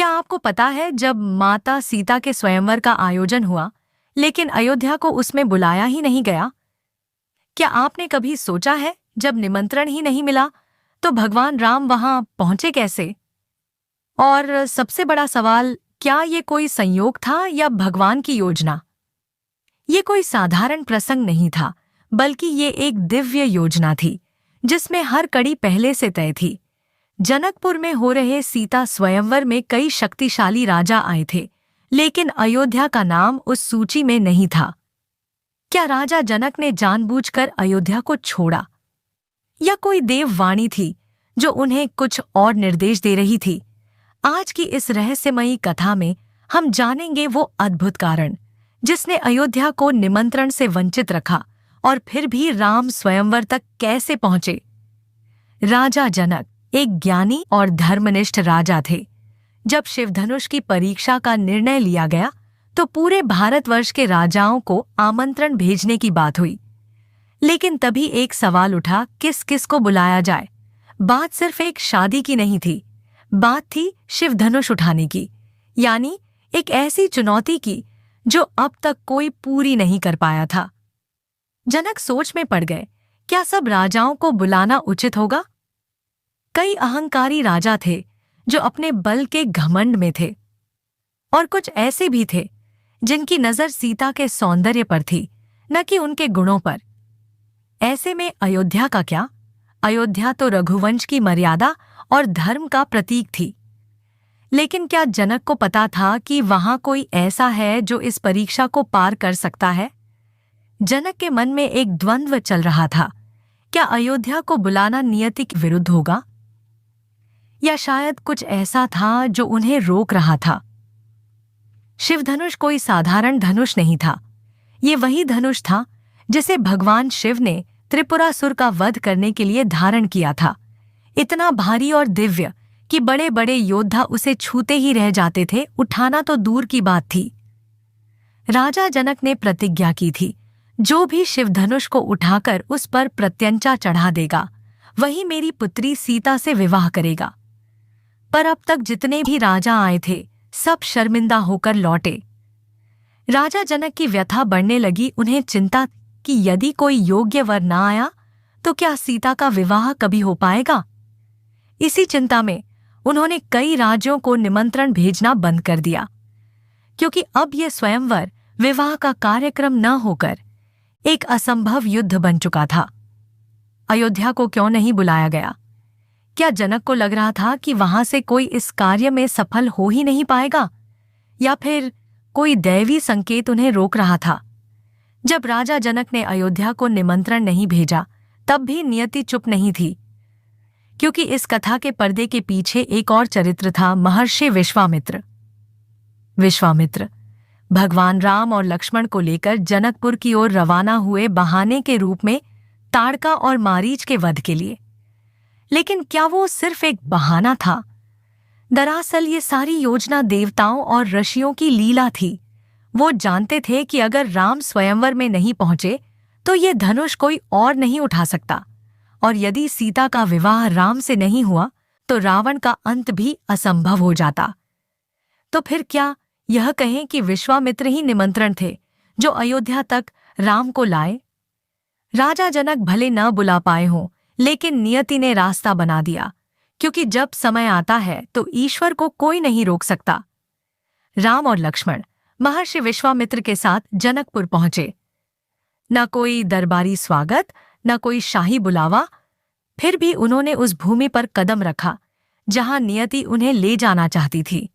क्या आपको पता है जब माता सीता के स्वयंवर का आयोजन हुआ, लेकिन अयोध्या को उसमें बुलाया ही नहीं गया? क्या आपने कभी सोचा है जब निमंत्रण ही नहीं मिला तो भगवान राम वहां पहुंचे कैसे? और सबसे बड़ा सवाल, क्या ये कोई संयोग था या भगवान की योजना? ये कोई साधारण प्रसंग नहीं था, बल्कि ये एक दिव्य योजना थी जिसमें हर कड़ी पहले से तय थी। जनकपुर में हो रहे सीता स्वयंवर में कई शक्तिशाली राजा आए थे, लेकिन अयोध्या का नाम उस सूची में नहीं था। क्या राजा जनक ने जानबूझकर अयोध्या को छोड़ा, या कोई देववाणी थी जो उन्हें कुछ और निर्देश दे रही थी? आज की इस रहस्यमयी कथा में हम जानेंगे वो अद्भुत कारण जिसने अयोध्या को निमंत्रण से वंचित रखा और फिर भी राम स्वयंवर तक कैसे पहुंचे। राजा जनक एक ज्ञानी और धर्मनिष्ठ राजा थे। जब शिवधनुष की परीक्षा का निर्णय लिया गया तो पूरे भारतवर्ष के राजाओं को आमंत्रण भेजने की बात हुई। लेकिन तभी एक सवाल उठा, किस किस को बुलाया जाए। बात सिर्फ एक शादी की नहीं थी, बात थी शिवधनुष उठाने की, यानी एक ऐसी चुनौती की जो अब तक कोई पूरी नहीं कर पाया था। जनक सोच में पड़ गए, क्या सब राजाओं को बुलाना उचित होगा? कई अहंकारी राजा थे जो अपने बल के घमंड में थे, और कुछ ऐसे भी थे जिनकी नजर सीता के सौंदर्य पर थी, न कि उनके गुणों पर। ऐसे में अयोध्या का क्या? अयोध्या तो रघुवंश की मर्यादा और धर्म का प्रतीक थी। लेकिन क्या जनक को पता था कि वहां कोई ऐसा है जो इस परीक्षा को पार कर सकता है? जनक के मन में एक द्वंद्व चल रहा था। क्या अयोध्या को बुलाना नियति के विरुद्ध होगा, या शायद कुछ ऐसा था जो उन्हें रोक रहा था? शिवधनुष कोई साधारण धनुष नहीं था। ये वही धनुष था जिसे भगवान शिव ने त्रिपुरासुर का वध करने के लिए धारण किया था। इतना भारी और दिव्य कि बड़े बड़े योद्धा उसे छूते ही रह जाते थे, उठाना तो दूर की बात थी। राजा जनक ने प्रतिज्ञा की थी, जो भी शिवधनुष को उठाकर उस पर प्रत्यंचा चढ़ा देगा, वही मेरी पुत्री सीता से विवाह करेगा। पर अब तक जितने भी राजा आए थे, सब शर्मिंदा होकर लौटे। राजा जनक की व्यथा बढ़ने लगी। उन्हें चिंता कि यदि कोई योग्य वर न आया तो क्या सीता का विवाह कभी हो पाएगा? इसी चिंता में उन्होंने कई राज्यों को निमंत्रण भेजना बंद कर दिया, क्योंकि अब यह स्वयंवर विवाह का कार्यक्रम न होकर एक असंभव युद्ध बन चुका था। अयोध्या को क्यों नहीं बुलाया गया? क्या जनक को लग रहा था कि वहां से कोई इस कार्य में सफल हो ही नहीं पाएगा, या फिर कोई दैवी संकेत उन्हें रोक रहा था? जब राजा जनक ने अयोध्या को निमंत्रण नहीं भेजा, तब भी नियति चुप नहीं थी, क्योंकि इस कथा के पर्दे के पीछे एक और चरित्र था, महर्षि विश्वामित्र। विश्वामित्र भगवान राम और लक्ष्मण को लेकर जनकपुर की ओर रवाना हुए, बहाने के रूप में ताड़का और मारीच के वध के लिए। लेकिन क्या वो सिर्फ एक बहाना था? दरअसल ये सारी योजना देवताओं और ऋषियों की लीला थी। वो जानते थे कि अगर राम स्वयंवर में नहीं पहुंचे तो ये धनुष कोई और नहीं उठा सकता, और यदि सीता का विवाह राम से नहीं हुआ तो रावण का अंत भी असंभव हो जाता। तो फिर क्या यह कहें कि विश्वामित्र ही निमंत्रण थे जो अयोध्या तक राम को लाए? राजा जनक भले न बुला पाए हों, लेकिन नियति ने रास्ता बना दिया, क्योंकि जब समय आता है तो ईश्वर को कोई नहीं रोक सकता। राम और लक्ष्मण महर्षि विश्वामित्र के साथ जनकपुर पहुंचे। न कोई दरबारी स्वागत, न कोई शाही बुलावा, फिर भी उन्होंने उस भूमि पर कदम रखा जहां नियति उन्हें ले जाना चाहती थी।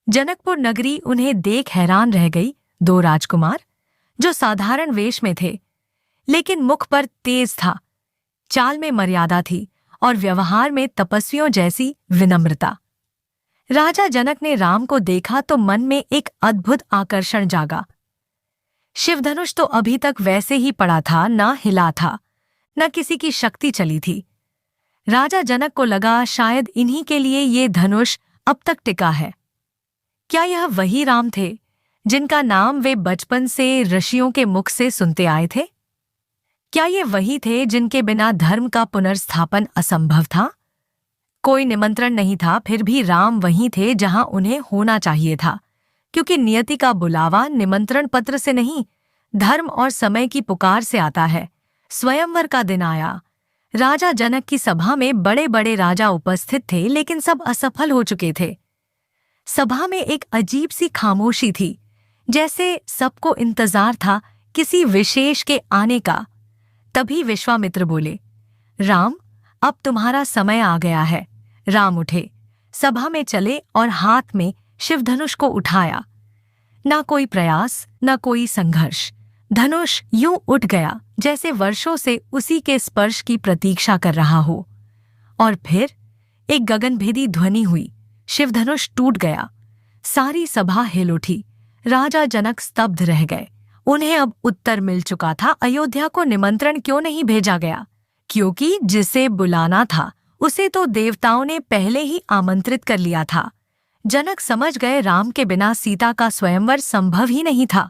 जनकपुर नगरी उन्हें देख हैरान रह गई। दो राजकुमार जो साधारण वेश में थे, लेकिन मुख पर तेज था, चाल में मर्यादा थी और व्यवहार में तपस्वियों जैसी विनम्रता। राजा जनक ने राम को देखा तो मन में एक अद्भुत आकर्षण जागा। शिवधनुष तो अभी तक वैसे ही पड़ा था, न हिला था, न किसी की शक्ति चली थी। राजा जनक को लगा शायद इन्हीं के लिए ये धनुष अब तक टिका है। क्या यह वही राम थे जिनका नाम वे बचपन से ऋषियों के मुख से सुनते आए थे? क्या ये वही थे जिनके बिना धर्म का पुनर्स्थापन असंभव था? कोई निमंत्रण नहीं था, फिर भी राम वहीं थे जहां उन्हें होना चाहिए था, क्योंकि नियति का बुलावा निमंत्रण पत्र से नहीं, धर्म और समय की पुकार से आता है। स्वयंवर का दिन आया। राजा जनक की सभा में बड़े बड़े राजा उपस्थित थे, लेकिन सब असफल हो चुके थे। सभा में एक अजीब सी खामोशी थी, जैसे सबको इंतजार था किसी विशेष के आने का। तभी विश्वामित्र बोले, राम, अब तुम्हारा समय आ गया है। राम उठे, सभा में चले और हाथ में शिवधनुष को उठाया। ना कोई प्रयास, ना कोई संघर्ष, धनुष यूं उठ गया जैसे वर्षों से उसी के स्पर्श की प्रतीक्षा कर रहा हो। और फिर एक गगनभेदी ध्वनि हुई, शिवधनुष टूट गया। सारी सभा हिल उठी। राजा जनक स्तब्ध रह गए। उन्हें अब उत्तर मिल चुका था, अयोध्या को निमंत्रण क्यों नहीं भेजा गया, क्योंकि जिसे बुलाना था उसे तो देवताओं ने पहले ही आमंत्रित कर लिया था। जनक समझ गए राम के बिना सीता का स्वयंवर संभव ही नहीं था।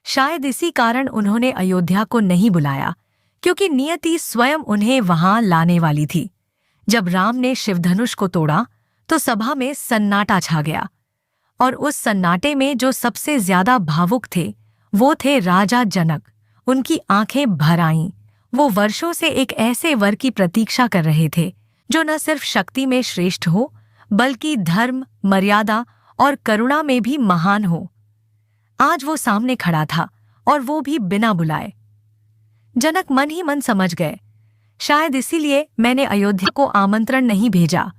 शायद इसी कारण उन्होंने अयोध्या को नहीं बुलाया, क्योंकि नियति स्वयं उन्हें वहां लाने वाली थी। जब राम ने शिवधनुष को तोड़ा तो सभा में सन्नाटा छा गया, और उस सन्नाटे में जो सबसे ज्यादा भावुक थे वो थे राजा जनक। उनकी आंखें भर आईं। वो वर्षों से एक ऐसे वर की प्रतीक्षा कर रहे थे जो न सिर्फ शक्ति में श्रेष्ठ हो, बल्कि धर्म, मर्यादा और करुणा में भी महान हो। आज वो सामने खड़ा था, और वो भी बिना बुलाए। जनक मन ही मन समझ गए, शायद इसीलिए मैंने अयोध्या को आमंत्रण नहीं भेजा,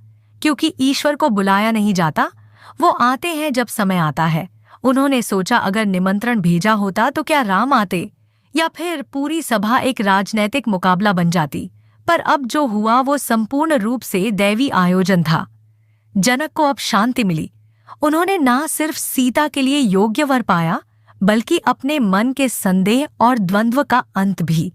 क्योंकि ईश्वर को बुलाया नहीं जाता, वो आते हैं जब समय आता है। उन्होंने सोचा, अगर निमंत्रण भेजा होता तो क्या राम आते, या फिर पूरी सभा एक राजनैतिक मुकाबला बन जाती। पर अब जो हुआ वो संपूर्ण रूप से दैवी आयोजन था। जनक को अब शांति मिली। उन्होंने ना सिर्फ सीता के लिए योग्य वर पाया, बल्कि अपने मन के संदेह और द्वंद्व का अंत भी।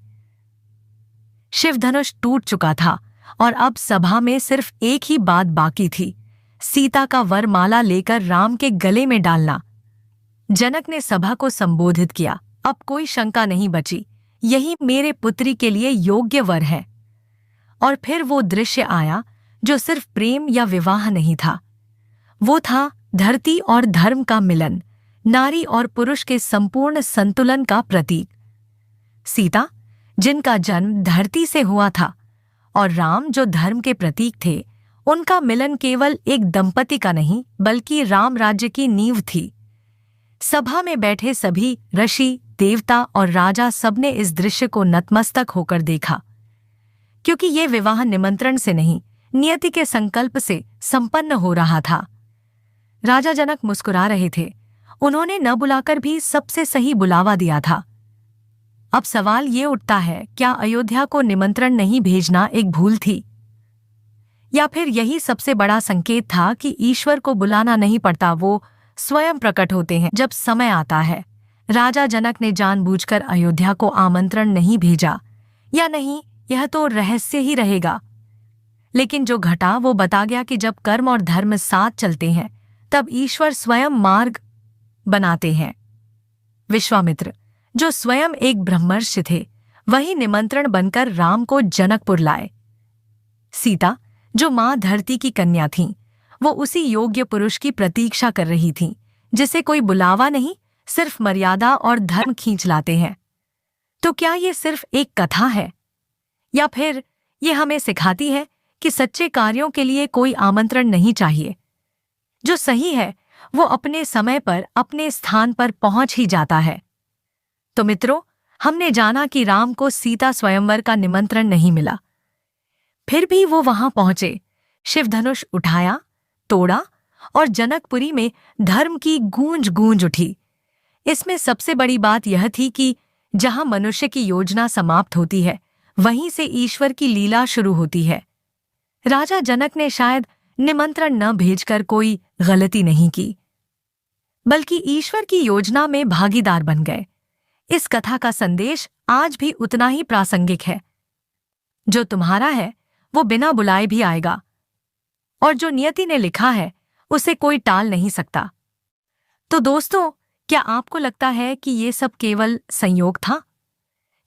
शिवधनुष टूट चुका था, और अब सभा में सिर्फ एक ही बात बाकी थी, सीता का वरमाला लेकर राम के गले में डालना। जनक ने सभा को संबोधित किया, अब कोई शंका नहीं बची, यही मेरे पुत्री के लिए योग्य वर है। और फिर वो दृश्य आया जो सिर्फ प्रेम या विवाह नहीं था, वो था धरती और धर्म का मिलन, नारी और पुरुष के संपूर्ण संतुलन का प्रतीक। सीता, जिनका जन्म धरती से हुआ था, और राम, जो धर्म के प्रतीक थे, उनका मिलन केवल एक दंपति का नहीं, बल्कि राम राज्य की नींव थी। सभा में बैठे सभी ऋषि, देवता और राजा सबने इस दृश्य को नतमस्तक होकर देखा, क्योंकि ये विवाह निमंत्रण से नहीं, नियति के संकल्प से संपन्न हो रहा था। राजा जनक मुस्कुरा रहे थे। उन्होंने न बुलाकर भी सबसे सही बुलावा दिया था। अब सवाल ये उठता है, क्या अयोध्या को निमंत्रण नहीं भेजना एक भूल थी, या फिर यही सबसे बड़ा संकेत था कि ईश्वर को बुलाना नहीं पड़ता, वो स्वयं प्रकट होते हैं जब समय आता है। राजा जनक ने जानबूझकर अयोध्या को आमंत्रण नहीं भेजा, या नहीं, यह तो रहस्य ही रहेगा। लेकिन जो घटा वो बता गया कि जब कर्म और धर्म साथ चलते हैं, तब ईश्वर स्वयं मार्ग बनाते हैं। विश्वामित्र, जो स्वयं एक ब्रह्मर्षि थे, वही निमंत्रण बनकर राम को जनकपुर लाए। सीता, जो मां धरती की कन्या थीं, वो उसी योग्य पुरुष की प्रतीक्षा कर रही थीं, जिसे कोई बुलावा नहीं, सिर्फ मर्यादा और धर्म खींच लाते हैं। तो क्या ये सिर्फ एक कथा है, या फिर ये हमें सिखाती है कि सच्चे कार्यों के लिए कोई आमंत्रण नहीं चाहिए? जो सही है वो अपने समय पर अपने स्थान पर पहुंच ही जाता है। तो मित्रों, हमने जाना कि राम को सीता स्वयंवर का निमंत्रण नहीं मिला, फिर भी वो वहां पहुंचे, शिवधनुष उठाया, तोड़ा, और जनकपुरी में धर्म की गूंज गूंज उठी। इसमें सबसे बड़ी बात यह थी कि जहां मनुष्य की योजना समाप्त होती है, वहीं से ईश्वर की लीला शुरू होती है। राजा जनक ने शायद निमंत्रण न भेजकर कोई गलती नहीं की, बल्कि ईश्वर की योजना में भागीदार बन गए। इस कथा का संदेश आज भी उतना ही प्रासंगिक है। जो तुम्हारा है वो बिना बुलाए भी आएगा, और जो नियति ने लिखा है उसे कोई टाल नहीं सकता। तो दोस्तों, क्या आपको लगता है कि ये सब केवल संयोग था,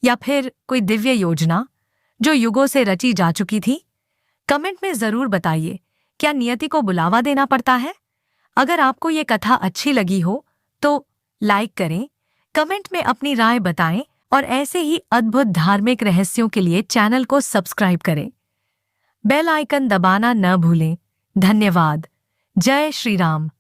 या फिर कोई दिव्य योजना जो युगों से रची जा चुकी थी? कमेंट में जरूर बताइए। क्या नियति को बुलावा देना पड़ता है? अगर आपको ये कथा अच्छी लगी हो तो लाइक करें, कमेंट में अपनी राय बताएं और ऐसे ही अद्भुत धार्मिक रहस्यों के लिए चैनल को सब्सक्राइब करें। बेल आइकन दबाना न भूलें। धन्यवाद। जय श्री राम।